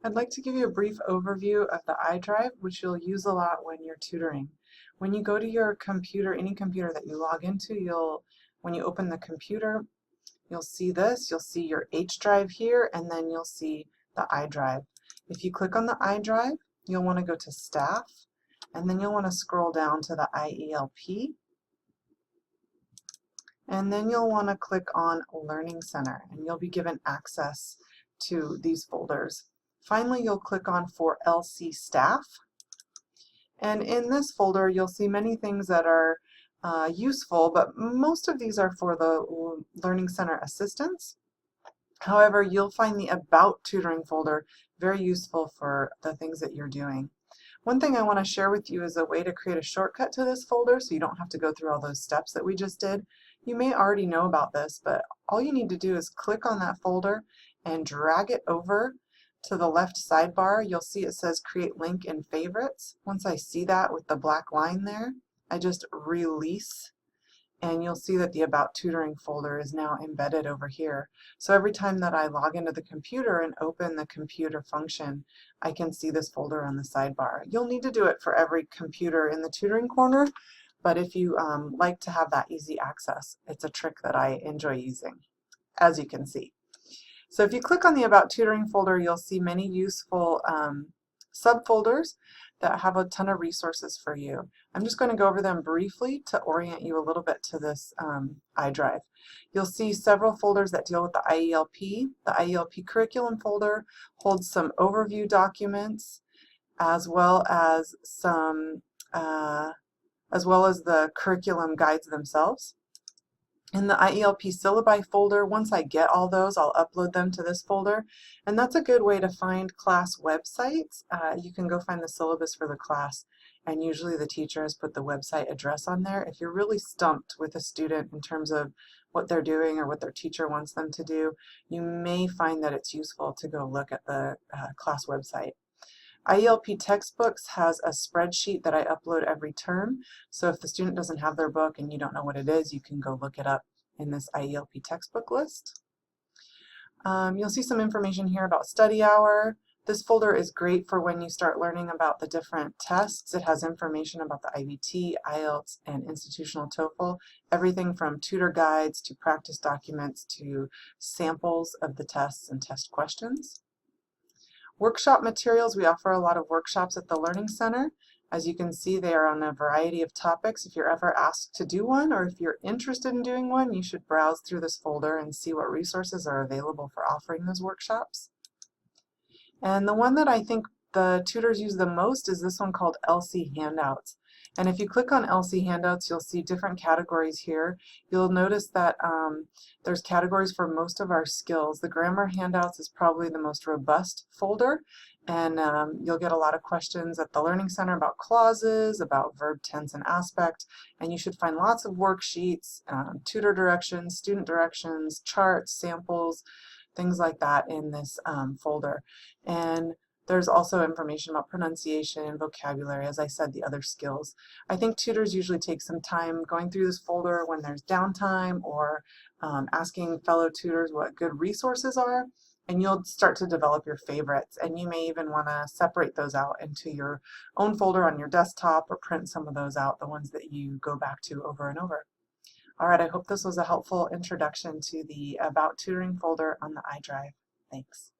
I'd like to give you a brief overview of the iDrive, which you'll use a lot when you're tutoring. When you go to your computer, any computer that you log into, when you open the computer, you'll see this. You'll see your H drive here, and then you'll see the iDrive. If you click on the iDrive, you'll want to go to Staff, and then you'll want to scroll down to the IELP, and then you'll want to click on Learning Center, and you'll be given access to these folders. Finally, you'll click on For LC Staff, and in this folder you'll see many things that are useful, but most of these are for the Learning Center assistants. However, you'll find the About Tutoring folder very useful for the things that you're doing. One thing I want to share with you is a way to create a shortcut to this folder so you don't have to go through all those steps that we just did. You may already know about this, but all you need to do is click on that folder and drag it over to the left sidebar. You'll see it says Create Link in Favorites. Once I see that with the black line there, I just release, and you'll see that the About Tutoring folder is now embedded over here. So every time that I log into the computer and open the computer function, I can see this folder on the sidebar. You'll need to do it for every computer in the tutoring corner, but if you like to have that easy access, it's a trick that I enjoy using, as you can see. So if you click on the About Tutoring folder, you'll see many useful subfolders that have a ton of resources for you. I'm just going to go over them briefly to orient you a little bit to this iDrive. You'll see several folders that deal with the IELP. The IELP curriculum folder holds some overview documents, as well as the curriculum guides themselves. In the IELP syllabi folder, once I get all those, I'll upload them to this folder, and that's a good way to find class websites. You can go find the syllabus for the class, and usually the teacher has put the website address on there. If you're really stumped with a student in terms of what they're doing or what their teacher wants them to do, you may find that it's useful to go look at the class website. IELP Textbooks has a spreadsheet that I upload every term, so if the student doesn't have their book and you don't know what it is, you can go look it up in this IELP textbook list. You'll see some information here about study hour. This folder is great for when you start learning about the different tests. It has information about the IBT, IELTS, and institutional TOEFL, everything from tutor guides to practice documents to samples of the tests and test questions. Workshop materials, we offer a lot of workshops at the Learning Center. As you can see, they are on a variety of topics. If you're ever asked to do one, or if you're interested in doing one, you should browse through this folder and see what resources are available for offering those workshops. And the one that I think the tutors use the most is this one called LC Handouts. And if you click on LC Handouts, you'll see different categories here. You'll notice that there's categories for most of our skills. The grammar handouts is probably the most robust folder, and you'll get a lot of questions at the Learning Center about clauses, about verb tense and aspect, and you should find lots of worksheets, tutor directions, student directions, charts, samples, things like that in this folder. And there's also information about pronunciation, vocabulary, as I said, the other skills. I think tutors usually take some time going through this folder when there's downtime, or asking fellow tutors what good resources are, and you'll start to develop your favorites, and you may even want to separate those out into your own folder on your desktop, or print some of those out, the ones that you go back to over and over. All right, I hope this was a helpful introduction to the About Tutoring folder on the iDrive. Thanks.